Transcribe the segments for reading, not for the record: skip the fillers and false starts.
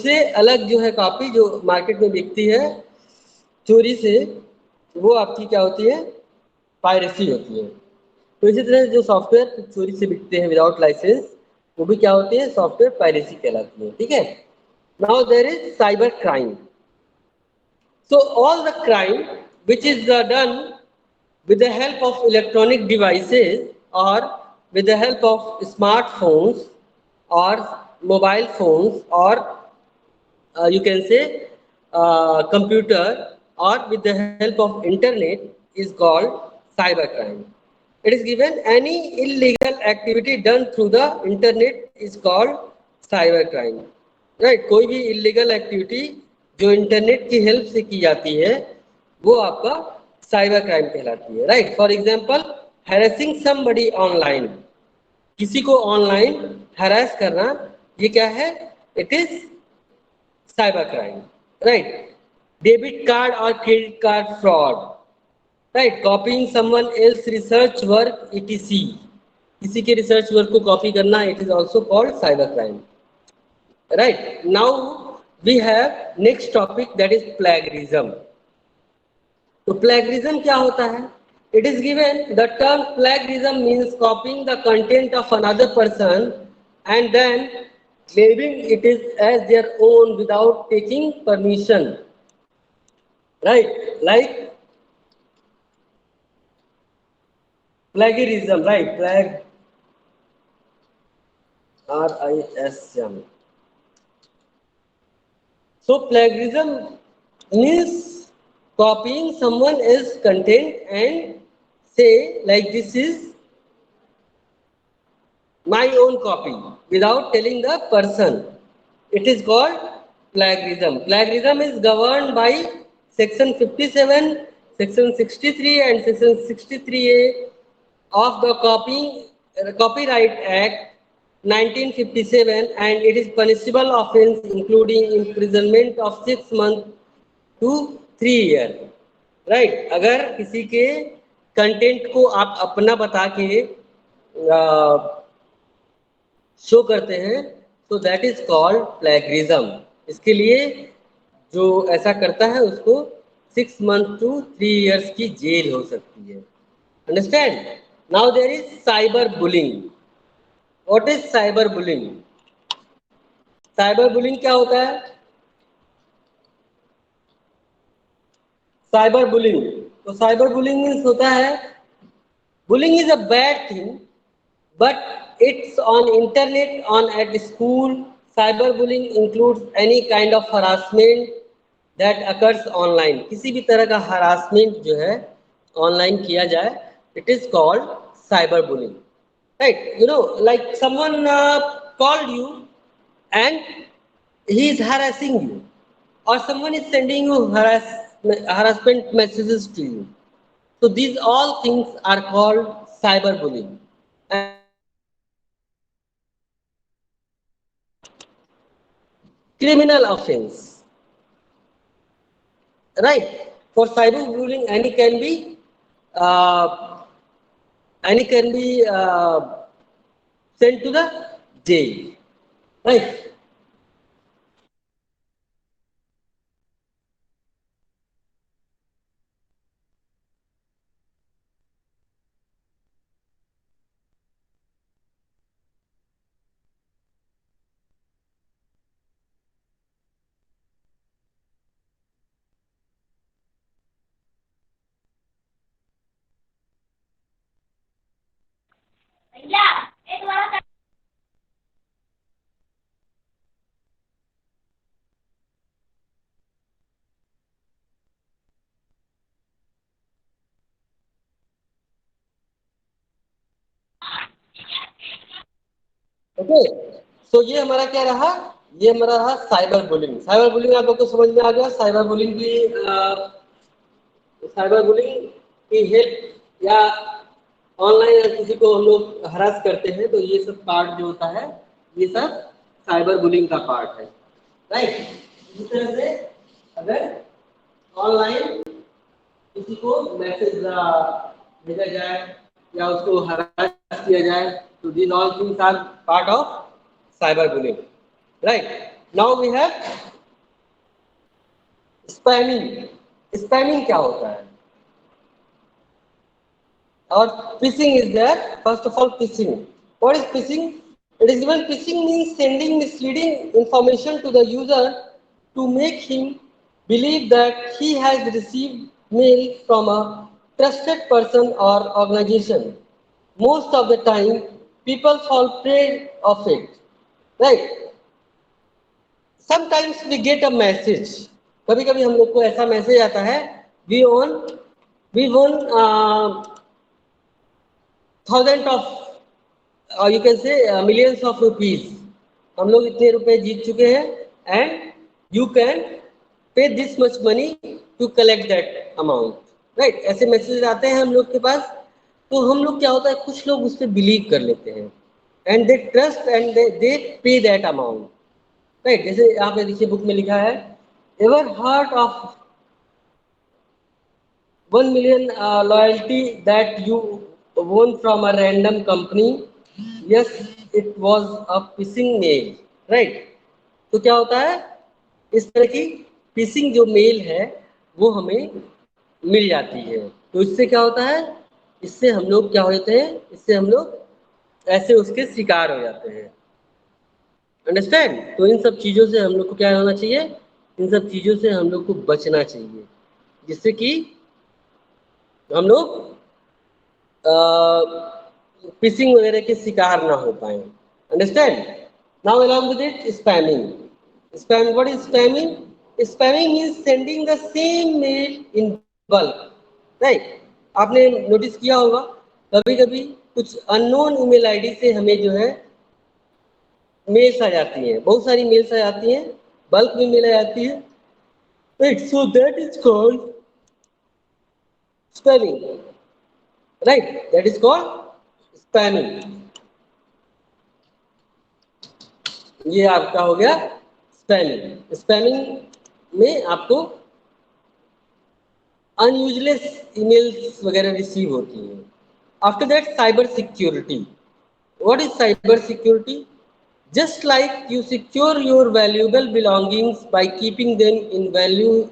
उससे अलग जो है कॉपी जो मार्केट में बिकती है चोरी से, वो आपकी क्या होती है, पायरेसी होती है। तो इसी तरह जो सॉफ्टवेयर चोरी से बिकते हैं विदाउट लाइसेंस, वो भी क्या होती है, सॉफ्टवेयर पायरेसी कहलाती है। ठीक है, now there is cyber crime. So all the crime which is done with the help of electronic devices or with the help of smartphones or mobile phones or you can say computer or with the help of internet is called cybercrime. It is given any illegal activity done through the internet is called cybercrime. Right? कोई भी illegal activity जो internet की help से की जाती है वो आपका साइबर क्राइम कहलाती है। Right, for example harassing somebody online, किसी को ऑनलाइन हैरेस करना, ये क्या है, it is cyber crime. Right, debit card और credit card fraud, right, copying someone else research work etc, किसी के रिसर्च वर्क को कॉपी करना, it is also called cyber crime. Right, now we have next topic that is plagiarism. तो plagiarism क्या होता है? It is given the term plagiarism means कॉपिंग the content of another person and then claiming it is as their own without taking permission. Right, like plagiarism, right, RISM. So plagiarism means copying someone else's content and say like this is my own copy without telling the person. It is called plagiarism. Plagiarism is governed by section 57, section 63 and section 63A of the Copyright Act 1957, and it is punishable offence including imprisonment of 6 months to 3 years. Right, अगर किसी के content को आप अपना बता के show करते हैं तो दैट इज कॉल्ड प्लेगरिज्म। इसके लिए जो ऐसा करता है उसको 6 मंथ टू 3 years की जेल हो सकती है। Understand? Now there is cyber bullying. What is cyber bullying? Cyber bullying क्या होता है? साइबर बुलिंग, तो साइबर बुलिंग मीन्स होता है, bullying is a bad thing but it's on internet, on at school. Cyberbullying includes any kind of harassment that occurs online. किसी भी तरह का harassment जो है online किया जाए, it is called cyberbullying. Right? You know, like someone called you and he is harassing you, or someone is sending you harassment messages to you. So these all things are called cyberbullying. Criminal offense, right? For cyberbullying, any can be sent to the jail, right? Okay, so ये हमारा क्या रहा, ये हमारा रहा cyber bullying. Cyber bullying आप लोग को समझ में आ गया? साइबर बुलिंग की हेल्प या ऑनलाइन या किसी को हम लोग हरास करते हैं तो ये सब पार्ट जो होता है ये सब साइबर बुलिंग का पार्ट है। राइट, इसी तरह से अगर ऑनलाइन किसी को मैसेज भेजा जाए या उसको हरास किया जाए तो these all things are part of cyber bullying, right? Now we have spamming. Spamming क्या होता है? और phishing is there. First of all, phishing. What is phishing? It is given phishing means sending misleading information to the user to make him believe that he has received mail from a trusted person or organization. Most of the time, people fall prey of it. Right? Sometimes we get a message. कभी कभी हम लोग को ऐसा message आता है, we won, we won thousand of you can say millions of rupees, हम लोग इतने रुपए जीत चुके हैं and you can pay this much money to collect that amount. Right, ऐसे मैसेज आते हैं हम लोग के पास। तो हम लोग क्या होता है, कुछ लोग उस पर बिलीव कर लेते हैं and they trust and they पे दैट अमाउंट। राइट, जैसे यहाँ पे देखिए बुक में लिखा है, ever hurt of 1 million loyalty that you won from a random company? Yes, it was a phishing mail. Right? तो क्या होता है, इस तरह की फिशिंग जो मेल है वो हमें मिल जाती है। तो इससे क्या होता है, इससे हम लोग क्या होते हैं, इससे हम लोग ऐसे उसके शिकार हो जाते हैं। अंडरस्टैंड? तो इन सब चीज़ों से हम लोग को क्या होना चाहिए, इन सब चीज़ों से हम लोग को बचना चाहिए, जिससे कि हम लोग फिशिंग वगैरह के शिकार ना हो पाए। Understand? Now along with it, spamming. Spam, what is spamming? Spamming means sending the same mail in bulk. Right, आपने नोटिस किया होगा कभी कभी कुछ अननोन ईमेल आईडी से हमें जो है मेल्स आ जाती हैं, बहुत सारी मेल्स आ जाती हैं, बल्क में मेल आ जाती है। Right, so that is called spamming. Right, that is called spamming. ये आपका हो गया स्पैमिंग। स्पैमिंग में आपको अनयूजलेस ईमेल्स वगैरह रिसीव होती हैं। After that, cyber security. What is cyber security? Just like you secure your valuable belongings by keeping them in value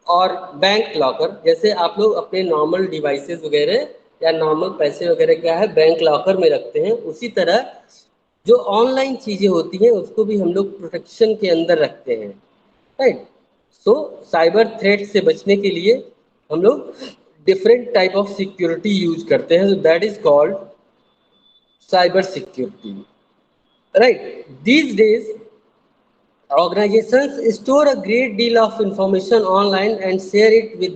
और बैंक लॉकर, जैसे आप लोग अपने नॉर्मल डिवाइसेस वगैरह या नॉर्मल पैसे वगैरह क्या है बैंक लॉकर में रखते हैं, उसी तरह जो ऑनलाइन चीज़ें होती हैं उसको भी हम लोग प्रोटेक्शन के अंदर रखते हैं। राइट, सो साइबर थ्रेट से बचने के लिए हम लोग different type of security use करते हैं, that is called cyber security. Right, these days organizations store a great deal of information online and share it with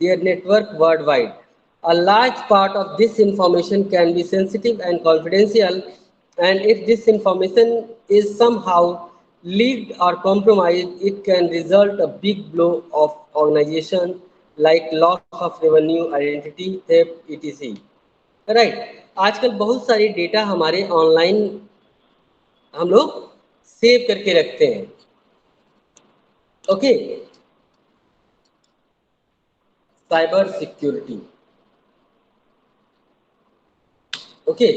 their network worldwide. A large part of this information can be sensitive and confidential, and if this information is somehow leaked or compromised, it can result a big blow of organization like loss of revenue, identity theft, etc. Right, आजकल बहुत सारी data हमारे online हम लोग save करके रखते हैं। Okay, cyber security. Okay,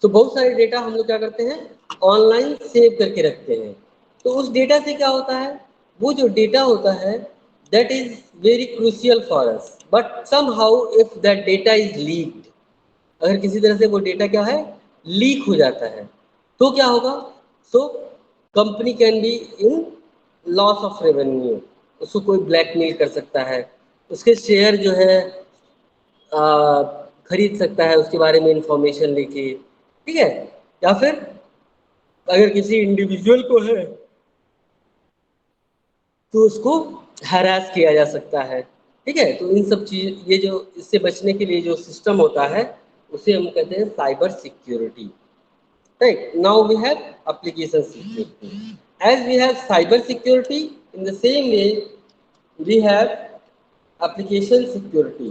तो बहुत सारे डेटा हम लोग क्या करते हैं, ऑनलाइन सेव करके रखते हैं। तो उस डेटा से क्या होता है, वो जो डेटा होता है that is very crucial for us, but somehow if that data is leaked, अगर किसी तरह से वो डेटा क्या है लीक हो जाता है तो क्या होगा, so company can be in loss of revenue, उसको कोई ब्लैकमेल कर सकता है, उसके शेयर जो है खरीद सकता है उसके बारे में इंफॉर्मेशन लेके, ठीक है। या फिर अगर किसी इंडिविजुअल को है तो उसको हैरास किया जा सकता है, ठीक है। तो इन सब चीज, ये जो इससे बचने के लिए जो सिस्टम होता है उसे हम कहते हैं cyber security. Right, now we have application security. As we have cyber security, in the same way we have application security.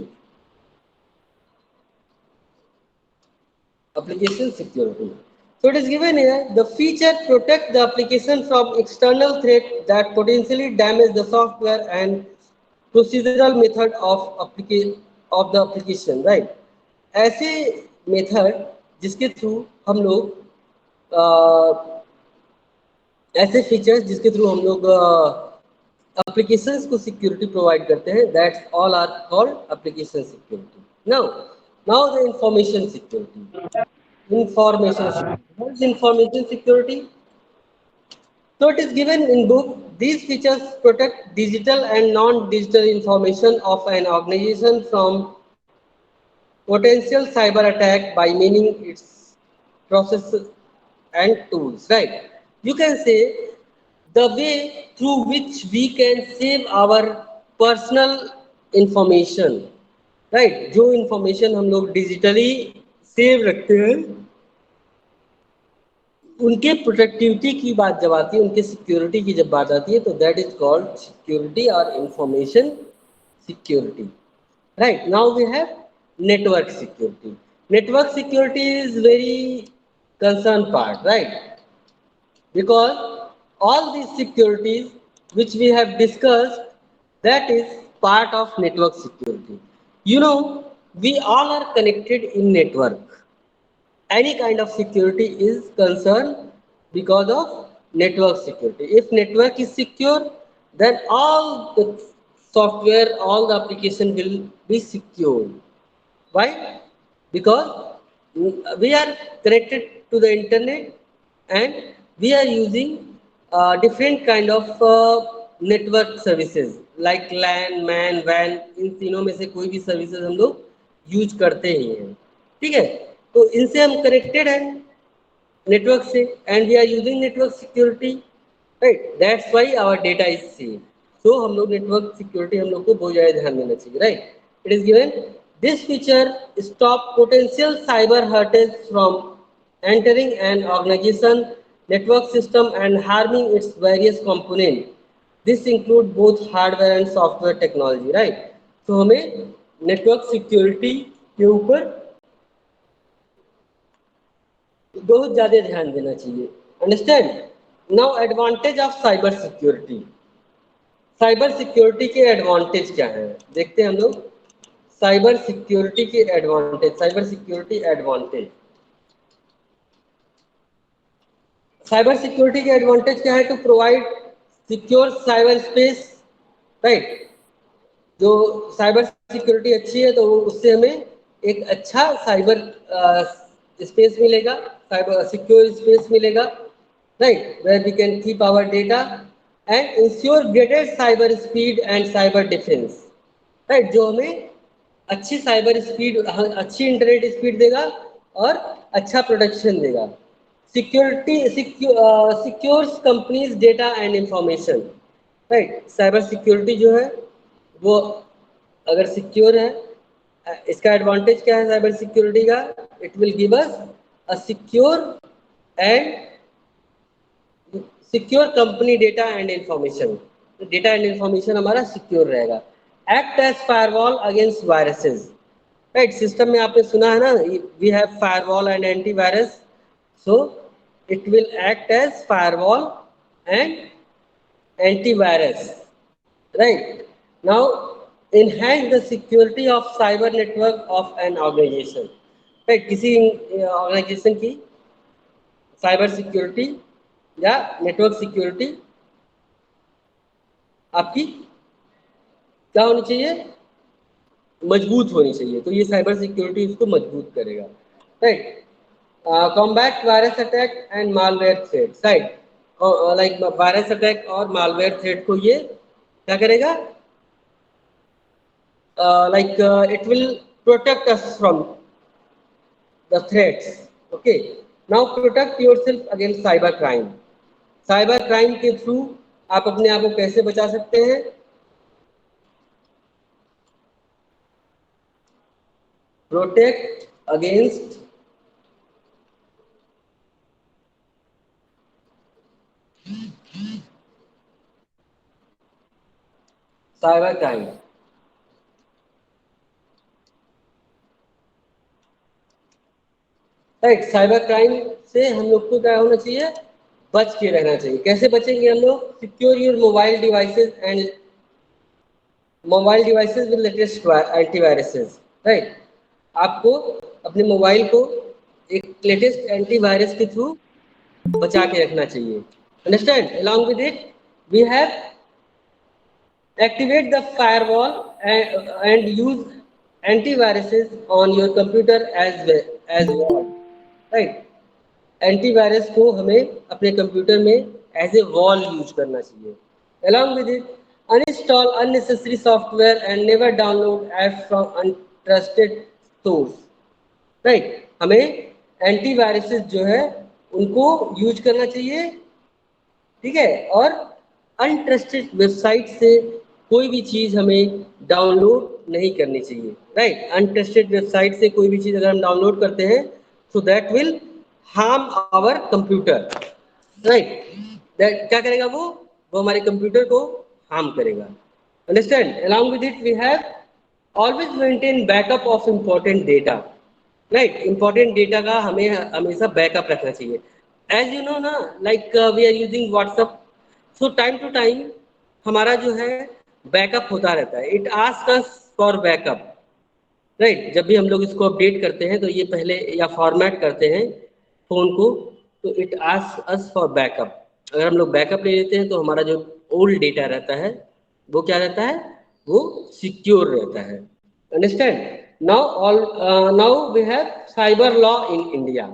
Application security, so it is given here, the feature protect the application from external threat that potentially damage the software and procedural method of the application, right? ऐसे method जिसके through हम लोग ऐसे features जिसके through हम लोग applications को security provide करते हैं, that's all are called application security. Now the information security. Information security, so it is given in book. These features protect digital and non-digital information of an organization from potential cyber attack by meaning its processes and tools, right? You can say the way through which we can save our personal information, right? जो information हम लोग digitally save रखते हैं, उनके protectivity की बात जब आती है, उनके सिक्योरिटी की जब बात आती है, तो दैट इज कॉल्ड सिक्योरिटी और information security, right? Now we have network security. Network security is very concerned part, right? Because all these securities which we have discussed, that is part of network security. You know, we all are connected in network. Any kind of security is concerned because of network security. If network is secure, then all the software, all the application will be secure. Why? Because we are connected to the internet and we are using different kind of network services like LAN, MAN, WAN, इन तीनों में से कोई भी services हम लोग use करते ही हैं, ठीक है? तो इनसे हम कनेक्टेड हैं नेटवर्क से, and we are using network security, right? That's why our data is safe. So हम लोग नेटवर्क सिक्योरिटी हम लोग को बहुत ज़्यादा ध्यान देना चाहिए, right? It is given this feature stop potential cyber hertz from entering an organization network system and harming its various components. This include both hardware and software technology, right? तो हमें नेटवर्क सिक्योरिटी के ऊपर बहुत ज़्यादा ध्यान देना चाहिए। Understand? Now advantage of cyber security. Cyber security के एडवांटेज क्या है देखते हैं हम लोग। साइबर सिक्योरिटी के advantage, cyber security advantage, cyber security के एडवांटेज क्या है? To provide secure cyber space, right? जो साइबर सिक्योरिटी अच्छी है तो उससे हमें एक अच्छा साइबर स्पेस मिलेगा, साइबर सिक्योर स्पेस मिलेगा, right? Where we can keep our data and ensure greater cyber speed and cyber defence, right? जो हमें अच्छी साइबर स्पीड, अच्छी इंटरनेट स्पीड देगा और अच्छा प्रोटेक्शन देगा। Security secures companies data and information, right? Cyber security जो है वो अगर सिक्योर है, इसका एडवांटेज क्या है साइबर सिक्योरिटी का? It will give us a secure and secure company data and information. Data and information हमारा सिक्योर रहेगा। Act as firewall against viruses, right? System में आपने सुना है ना, we have firewall and antivirus, so it will act as firewall and antivirus, right? Now enhance the security of cyber network of an organization, right? किसी organisation की cyber security या network security आपकी क्या होनी चाहिए? मजबूत होनी चाहिए। तो ये साइबर सिक्योरिटी इसको मजबूत करेगा, right? Combat virus attack and malware threats, right? Like virus attack और मालवेयर थ्रेट को ये क्या करेगा? it will protect us from the threats. Okay, now protect yourself against cyber crime. Cyber crime के through आप अपने आप को कैसे बचा सकते हैं? Protect against cyber crime, right? Cyber crime से हम लोग को क्या होना चाहिए? बच के रहना चाहिए। कैसे बचेंगे हम लोग? Secure your mobile devices and mobile devices with latest antiviruses, right? आपको अपने मोबाइल को एक लेटेस्ट एंटीवायरस के थ्रू बचा के रखना चाहिए। Understand? Along with it, we have activate the firewall and use antiviruses on your computer as well, right? Antivirus को हमें अपने कंप्यूटर में एज ए वॉल यूज करना चाहिए. Along with it, uninstall unnecessary software and never download apps from untrusted source. Right, हमें antiviruses जो है उनको यूज करना चाहिए, ठीक है, और अनट्रस्टेड वेबसाइट से कोई भी चीज हमें डाउनलोड नहीं करनी चाहिए. राइट, अनट्रस्टेड वेबसाइट से कोई भी चीज अगर हम डाउनलोड करते हैं so that will harm our computer. Right, that क्या करेगा, वो हमारे कंप्यूटर को हार्म करेगा. Understand? Along with it, we have always maintain backup of important data. Right, important data का हमें हमेशा बैकअप रखना चाहिए. As you know ना, like we are using WhatsApp, so time to time हमारा जो है बैकअप होता रहता है. It asks us for backup. Right, जब भी हम लोग इसको अपडेट करते हैं तो ये पहले या फॉर्मेट करते हैं फोन को, तो it ask us for backup. अगर हम लोग बैकअप ले लेते हैं तो हमारा जो ओल्ड डेटा रहता है वो क्या रहता है, वो सिक्योर रहता है. Understand? Now we have cyber law in India.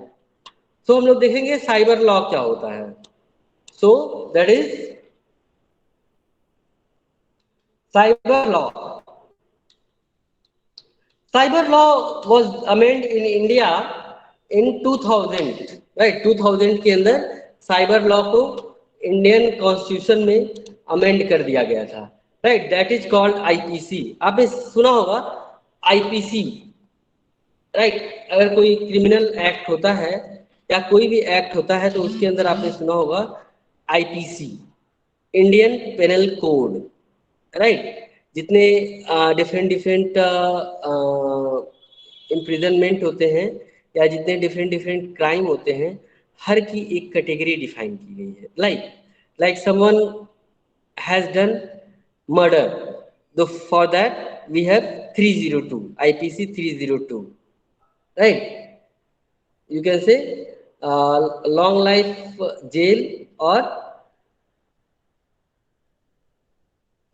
So हम लोग देखेंगे साइबर लॉ क्या होता है. So that is cyber law. Cyber law was amended in India in 2000, right? 2000 के अंदर साइबर लॉ को इंडियन कॉन्स्टिट्यूशन में अमेंड कर दिया गया था. Right, that is called IPC. आपने सुना होगा आईपीसी. राइट, अगर कोई क्रिमिनल एक्ट होता है या कोई भी एक्ट होता है तो उसके अंदर आपने सुना होगा IPC, Indian penal code. Right, जितने डिफरेंट डिफरेंट इम्प्रिजनमेंट होते हैं या जितने डिफरेंट डिफरेंट क्राइम होते हैं, हर की एक कैटेगरी डिफाइन की गई है. Like someone has done murder, तो for that we have 302, IPC 302. Right, you can say long life jail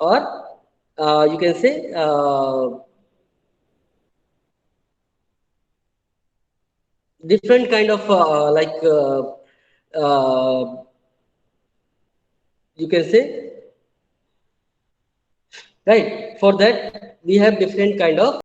or you can say different kind of you can say, right, for that we have different kind of